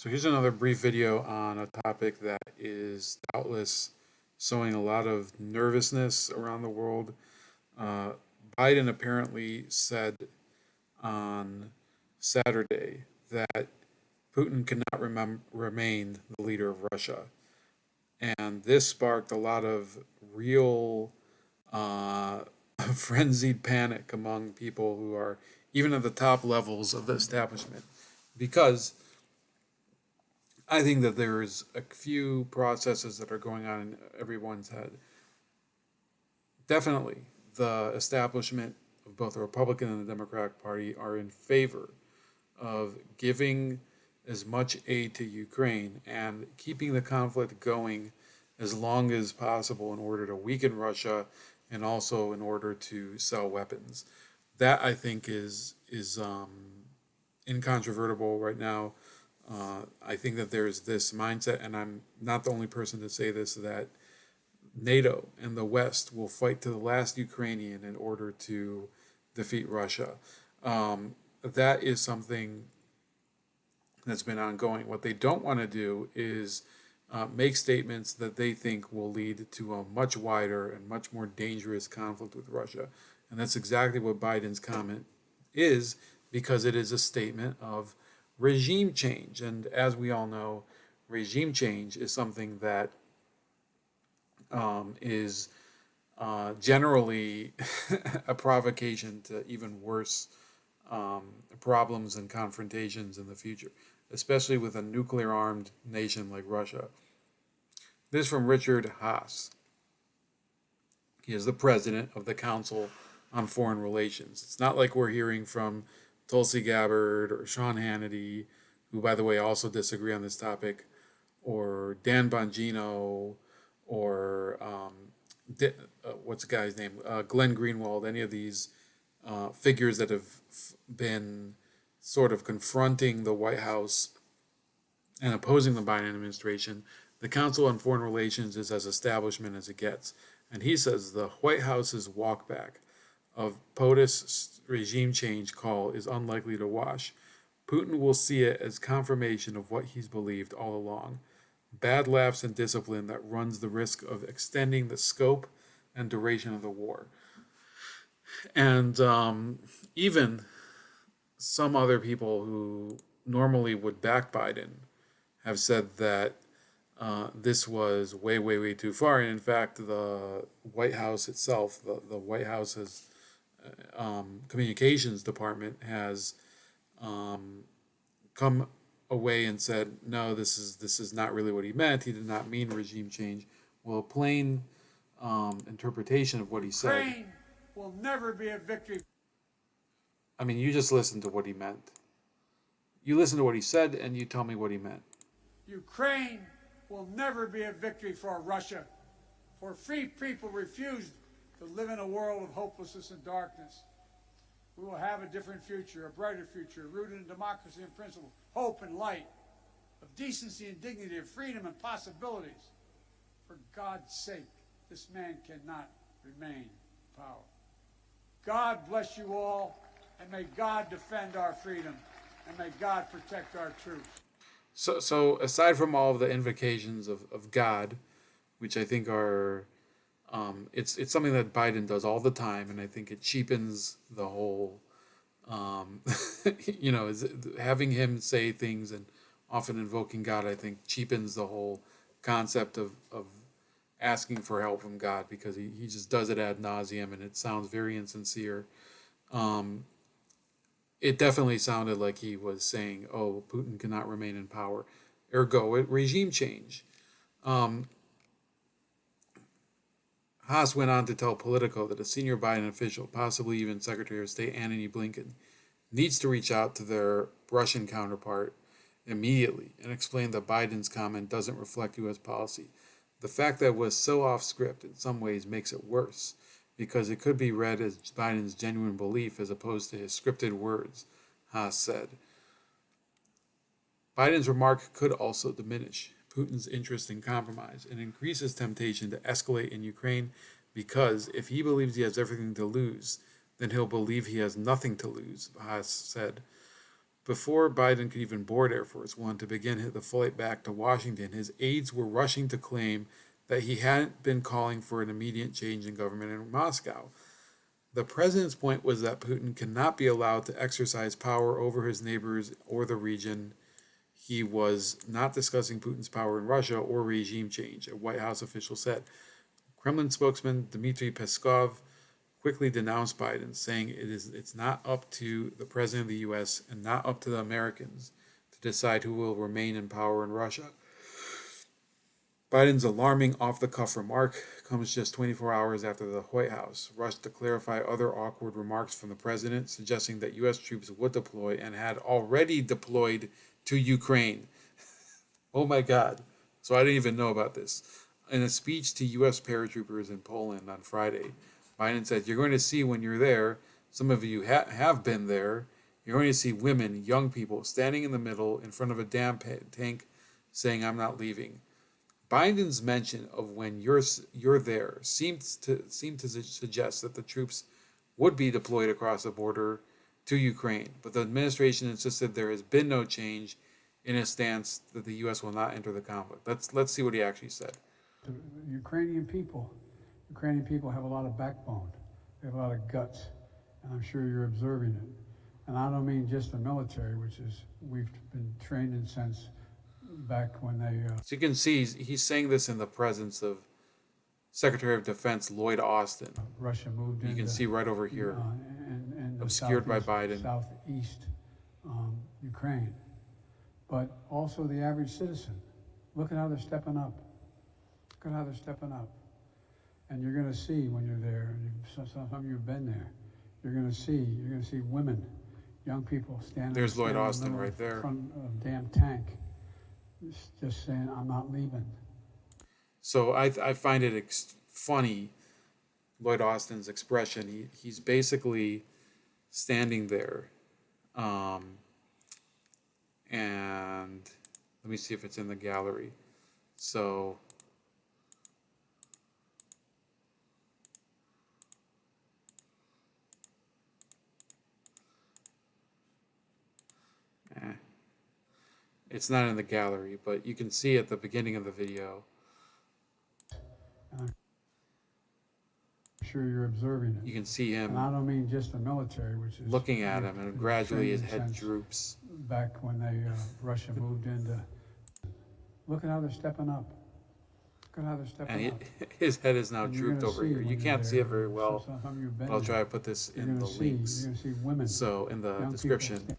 So here's another brief video on a topic that is doubtless sowing a lot of nervousness around the world. Uh, Biden apparently said on Saturday that Putin cannot remain the leader of Russia. And this sparked a lot of real uh, frenzied panic among people who are even at the top levels of the establishment because I think that there's a few processes that are going on in everyone's head. Definitely, the establishment of both the Republican and the Democratic Party are in favor of giving as much aid to Ukraine and keeping the conflict going as long as possible in order to weaken Russia and also in order to sell weapons. That I think is incontrovertible right now. I think that there's this mindset, and I'm not the only person to say this, that NATO and the West will fight to the last Ukrainian in order to defeat Russia. That is something that's been ongoing. What they don't want to do is make statements that they think will lead to a much wider and much more dangerous conflict with Russia. And that's exactly what Biden's comment is, because it is a statement of regime change. And as we all know, regime change is something that is generally a provocation to even worse problems and confrontations in the future, especially with a nuclear armed nation like Russia. This is from Richard Haas. He is the president of the Council on Foreign Relations. It's not like we're hearing from Tulsi Gabbard or Sean Hannity, who, by the way, also disagree on this topic, or Dan Bongino, or what's the guy's name? Glenn Greenwald, any of these figures that have been sort of confronting the White House and opposing the Biden administration. The Council on Foreign Relations is as establishment as it gets. And he says the White House's walkback of POTUS regime change call is unlikely to wash. Putin will see it as confirmation of what he's believed all along. Bad laughs and discipline that runs the risk of extending the scope and duration of the war. And even some other people who normally would back Biden have said that this was way, way, way too far. And in fact, the White House itself, the White House's communications department has come away and said, no, this is not really what he meant. He did not mean regime change. Well, a plain interpretation of what he said. Ukraine will never be a victory. I mean, you just listen to what he meant. You listen to what he said, and you tell me what he meant. Ukraine will never be a victory for Russia, for free people refused to live in a world of hopelessness and darkness. We will have a different future, a brighter future, rooted in democracy and principle, hope and light, of decency and dignity, of freedom and possibilities. For God's sake, this man cannot remain in power. God bless you all, and may God defend our freedom, and may God protect our troops. So aside from all of the invocations of God, which I think are, it's something that Biden does all the time, and I think it cheapens the whole, having him say things and often invoking God, I think cheapens the whole concept of asking for help from God, because he just does it ad nauseum, and it sounds very insincere. It definitely sounded like he was saying, oh, Putin cannot remain in power. Ergo, regime change. Haas went on to tell Politico that a senior Biden official, possibly even Secretary of State Antony Blinken, needs to reach out to their Russian counterpart immediately and explain that Biden's comment doesn't reflect U.S. policy. The fact that it was so off script in some ways makes it worse, because it could be read as Biden's genuine belief as opposed to his scripted words, Haas said. Biden's remark could also diminish Putin's interest in compromise and increase his temptation to escalate in Ukraine, because if he believes he has everything to lose, then he'll believe he has nothing to lose, Haas said. Before Biden could even board Air Force One to begin the flight back to Washington, his aides were rushing to claim that he hadn't been calling for an immediate change in government in Moscow. The president's point was that Putin cannot be allowed to exercise power over his neighbors or the region. He was not discussing Putin's power in Russia or regime change, a White House official said. Kremlin spokesman Dmitry Peskov quickly denounced Biden, saying it's not up to the president of the U.S. and not up to the Americans to decide who will remain in power in Russia. Biden's alarming off-the-cuff remark comes just 24 hours after the White House rushed to clarify other awkward remarks from the president, suggesting that U.S. troops would deploy and had already deployed to Ukraine. Oh my God. So I didn't even know about this. In a speech to U.S. paratroopers in Poland on Friday, Biden said, "You're going to see when you're there, some of you have been there, you're going to see women, young people, standing in the middle in front of a damn tank saying, 'I'm not leaving.'" Biden's mention of when you're there seemed to suggest that the troops would be deployed across the border to Ukraine, but the administration insisted there has been no change in its stance that the U.S. will not enter the conflict. Let's see what he actually said. The Ukrainian people have a lot of backbone. They have a lot of guts, and I'm sure you're observing it. And I don't mean just the military, which is we've been trained in since back when they. So you can see he's saying this in the presence of Secretary of Defense Lloyd Austin. Russia moved. You can see right over here, and obscured by Biden. Southeast Ukraine, but also the average citizen. Look at how they're stepping up. Look at how they're stepping up. And you're going to see when you're there, and some of you have been there, you're going to see women, young people standing. There's Lloyd standing Austin right there. in front of a damn tank, just saying, "I'm not leaving." So I find it funny, Lloyd Austin's expression. He's basically standing there, and let me see if it's in the gallery. So. It's not in the gallery, but you can see at the beginning of the video. I'm sure you're observing it. You can see him. And I don't mean just the military, which is looking at him, and gradually his head droops. Back when Russia moved into. Look at how they're stepping up. Look at how they're stepping up. His head is now drooped over here. You can't see it very well, but I'll try to put this in the links. You're going to see women. So in the description.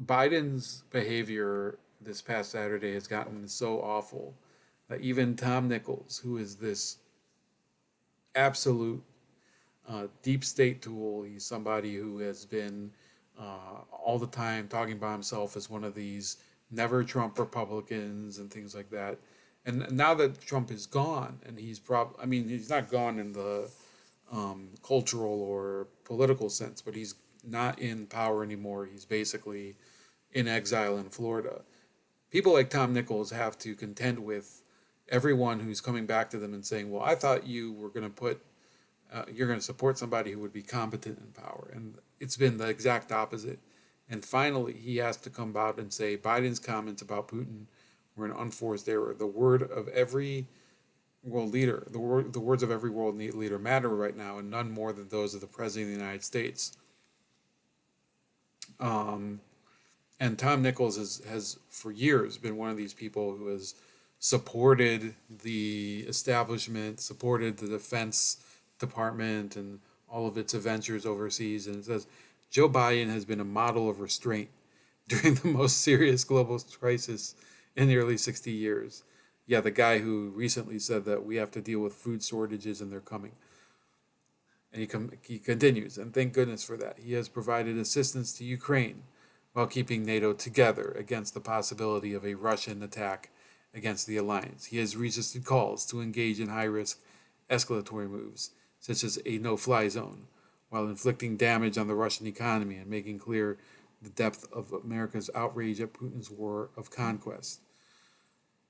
Biden's behavior this past Saturday has gotten so awful that even Tom Nichols, who is this absolute deep state tool, he's somebody who has been all the time talking about himself as one of these never Trump Republicans and things like that. And now that Trump is gone, and he's not gone in the cultural or political sense, but he's not in power anymore. He's basically in exile in Florida. People like Tom Nichols have to contend with everyone who's coming back to them and saying, "Well, I thought you were going to you're going to support somebody who would be competent in power." And it's been the exact opposite. And finally, he has to come out and say Biden's comments about Putin were an unforced error. The word of every world leader, the words of every world leader matter right now, and none more than those of the President of the United States. And Tom Nichols has for years been one of these people who has supported the establishment, supported the Defense Department and all of its adventures overseas. And it says, Joe Biden has been a model of restraint during the most serious global crisis in nearly 60 years. Yeah, the guy who recently said that we have to deal with food shortages and they're coming. And he continues, and thank goodness for that. He has provided assistance to Ukraine while keeping NATO together against the possibility of a Russian attack against the alliance. He has resisted calls to engage in high-risk escalatory moves, such as a no-fly zone, while inflicting damage on the Russian economy and making clear the depth of America's outrage at Putin's war of conquest.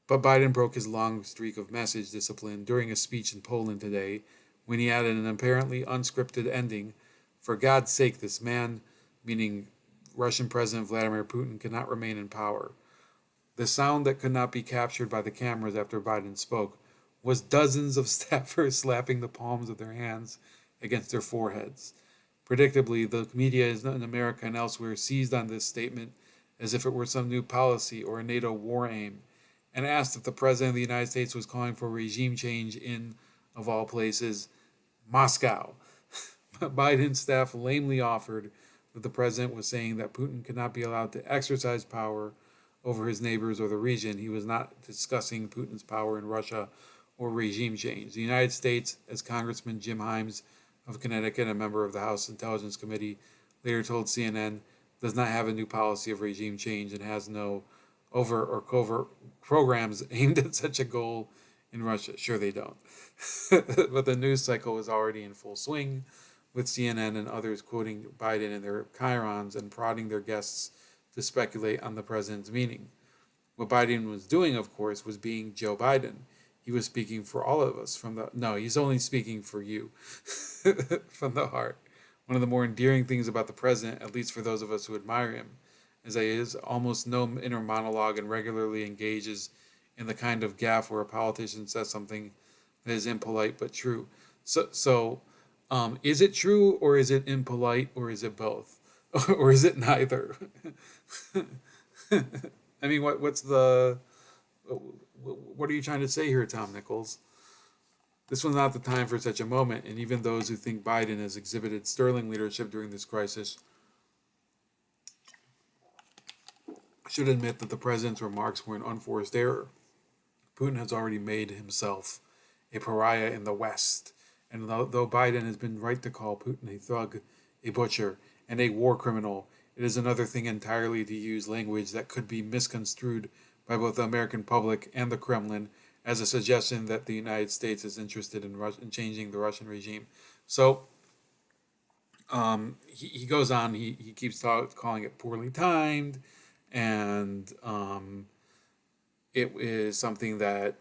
But Biden broke his long streak of message discipline during a speech in Poland today when he added an apparently unscripted ending. For God's sake, this man, meaning Russian President Vladimir Putin could not remain in power. The sound that could not be captured by the cameras after Biden spoke was dozens of staffers slapping the palms of their hands against their foreheads. Predictably, the media in America and elsewhere seized on this statement as if it were some new policy or a NATO war aim, and asked if the President of the United States was calling for regime change in, of all places, Moscow. Biden's staff lamely offered that the president was saying that Putin could not be allowed to exercise power over his neighbors or the region. He was not discussing Putin's power in Russia or regime change. The United States, as Congressman Jim Himes of Connecticut, a member of the House Intelligence Committee, later told CNN, does not have a new policy of regime change and has no overt or covert programs aimed at such a goal in Russia. Sure, they don't. But the news cycle is already in full swing, with CNN and others quoting Biden in their chyrons and prodding their guests to speculate on the president's meaning. What Biden was doing, of course, was being Joe Biden. He was speaking for all of us he's only speaking for you from the heart. One of the more endearing things about the president, at least for those of us who admire him, is that he has almost no inner monologue and regularly engages in the kind of gaffe where a politician says something that is impolite but true. So, is it true or is it impolite or is it both? Or is it neither? I mean, what are you trying to say here, Tom Nichols? This was not the time for such a moment, and even those who think Biden has exhibited sterling leadership during this crisis should admit that the president's remarks were an unforced error. Putin has already made himself a pariah in the West, and though Biden has been right to call Putin a thug, a butcher, and a war criminal, it is another thing entirely to use language that could be misconstrued by both the American public and the Kremlin as a suggestion that the United States is interested in changing the Russian regime. So he goes on, he keeps calling it poorly timed, and it is something that,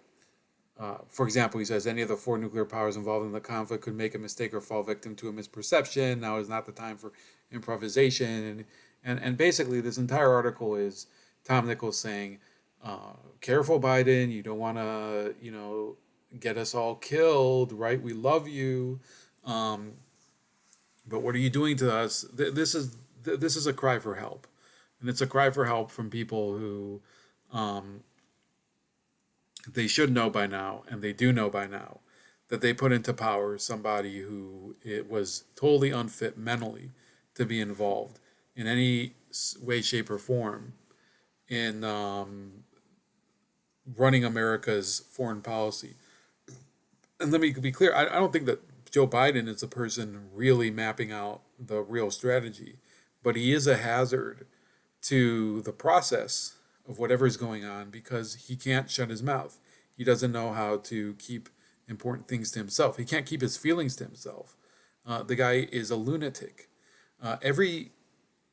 for example, he says any of the four nuclear powers involved in the conflict could make a mistake or fall victim to a misperception. Now is not the time for improvisation. And basically, this entire article is Tom Nichols saying, careful, Biden, you don't want to, get us all killed, right? We love you. But what are you doing to us? This is a cry for help. And it's a cry for help from people who they should know by now, and they do know by now, that they put into power somebody who it was totally unfit mentally to be involved in any way, shape, or form in running America's foreign policy. And let me be clear, I don't think that Joe Biden is the person really mapping out the real strategy, but he is a hazard to the process of whatever is going on because he can't shut his mouth. He doesn't know how to keep important things to himself. He can't keep his feelings to himself. The guy is a lunatic. Every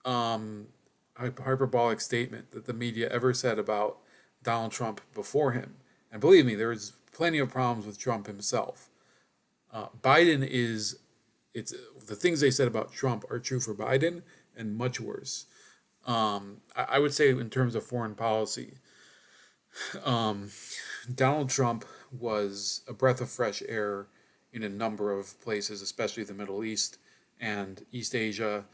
hyperbolic statement that the media ever said about Donald Trump before him, and believe me, there's plenty of problems with Trump himself. Biden is, it's the things they said about Trump are true for Biden and much worse. I would say in terms of foreign policy, Donald Trump was a breath of fresh air in a number of places, especially the Middle East and East Asia,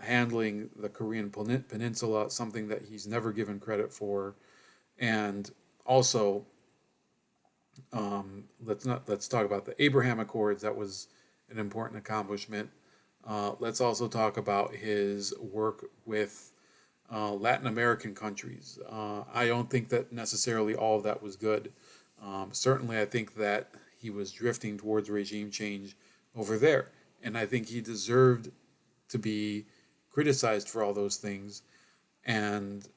handling the Korean Peninsula, something that he's never given credit for, and also let's talk about the Abraham Accords. That was an important accomplishment. Let's also talk about his work with Latin American countries. I don't think that necessarily all of that was good. Certainly, I think that he was drifting towards regime change over there, and I think he deserved to be criticized for all those things. And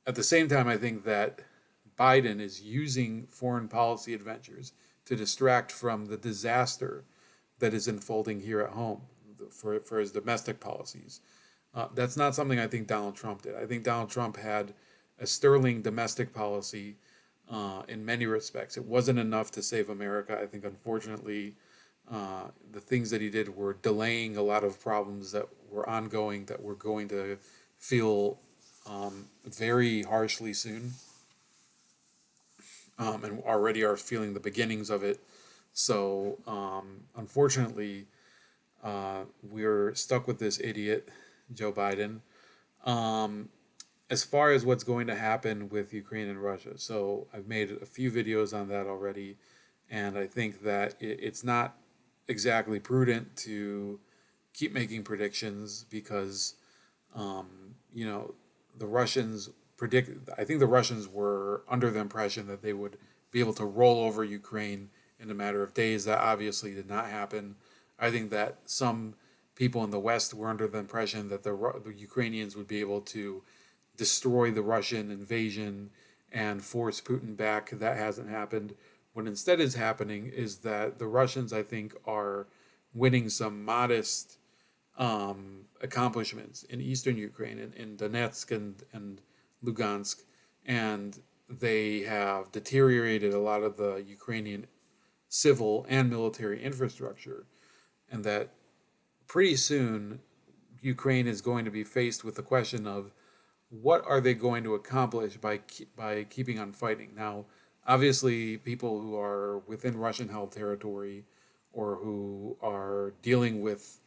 at the same time, I think that Biden is using foreign policy adventures to distract from the disaster that is unfolding here at home for his domestic policies. That's not something I think Donald Trump did. I think Donald Trump had a sterling domestic policy in many respects. It wasn't enough to save America. I think, unfortunately, the things that he did were delaying a lot of problems that were ongoing, that were going to feel very harshly soon, and already are feeling the beginnings of it. So, unfortunately, we're stuck with this idiot, Joe Biden. Um, as far as what's going to happen with Ukraine and Russia, so I've made a few videos on that already, and I think that it's not exactly prudent to keep making predictions because, um, you know, the Russians predict. I think the Russians were under the impression that they would be able to roll over Ukraine in a matter of days. That obviously did not happen. I think that some people in the West were under the impression that the Ukrainians would be able to destroy the Russian invasion and force Putin back. That hasn't happened. What instead is happening is that the Russians, I think, are winning some modest accomplishments in eastern Ukraine, in Donetsk and Lugansk, and they have deteriorated a lot of the Ukrainian civil and military infrastructure, and that pretty soon Ukraine is going to be faced with the question of what are they going to accomplish by keeping on fighting. Now, obviously, people who are within Russian-held territory or who are dealing with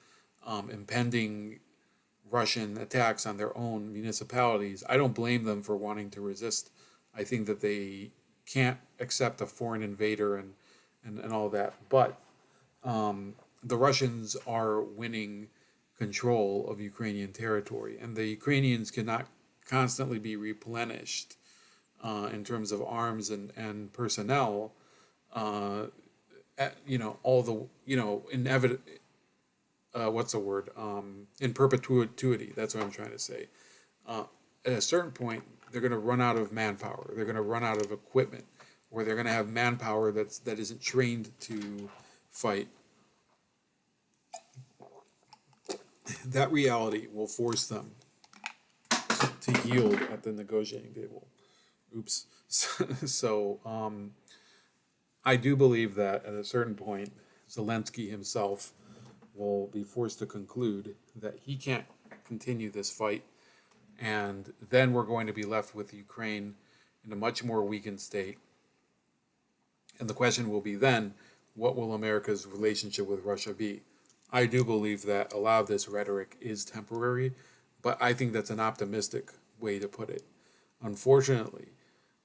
impending Russian attacks on their own municipalities, I don't blame them for wanting to resist. I think that they can't accept a foreign invader and all that. But the Russians are winning control of Ukrainian territory, and the Ukrainians cannot constantly be replenished in terms of arms and personnel. All the what's the word? In perpetuity. That's what I'm trying to say. At a certain point, they're going to run out of manpower. They're going to run out of equipment, or they're going to have manpower that isn't trained to fight. That reality will force them to yield at the negotiating table. Oops. So, I do believe that at a certain point, Zelensky himself will be forced to conclude that he can't continue this fight, and then we're going to be left with Ukraine in a much more weakened state. And the question will be then, what will America's relationship with Russia be? I do believe that a lot of this rhetoric is temporary, but I think that's an optimistic way to put it. Unfortunately,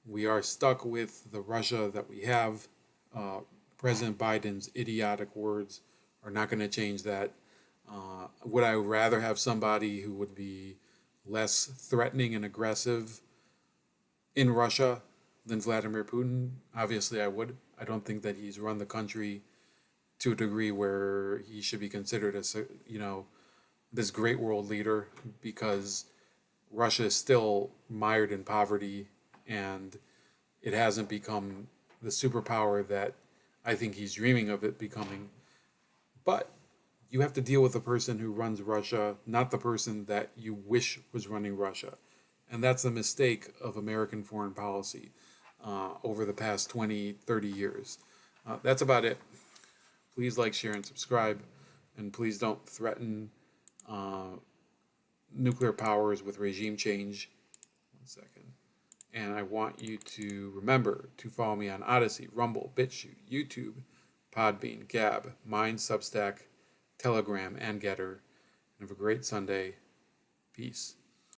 we are stuck with the Russia that we have. President Biden's idiotic words are not going to change that. Would I rather have somebody who would be less threatening and aggressive in Russia than Vladimir Putin? Obviously, I would. I don't think that he's run the country to a degree where he should be considered as this great world leader, because Russia is still mired in poverty and it hasn't become the superpower that I think he's dreaming of it becoming. But you have to deal with the person who runs Russia, not the person that you wish was running Russia. And that's the mistake of American foreign policy over the past 20, 30 years. That's about it. Please like, share, and subscribe. And please don't threaten nuclear powers with regime change. 1 second. And I want you to remember to follow me on Odyssey, Rumble, BitChute, YouTube, Podbean, Gab, Mind, Substack, Telegram, and Getter. And have a great Sunday. Peace.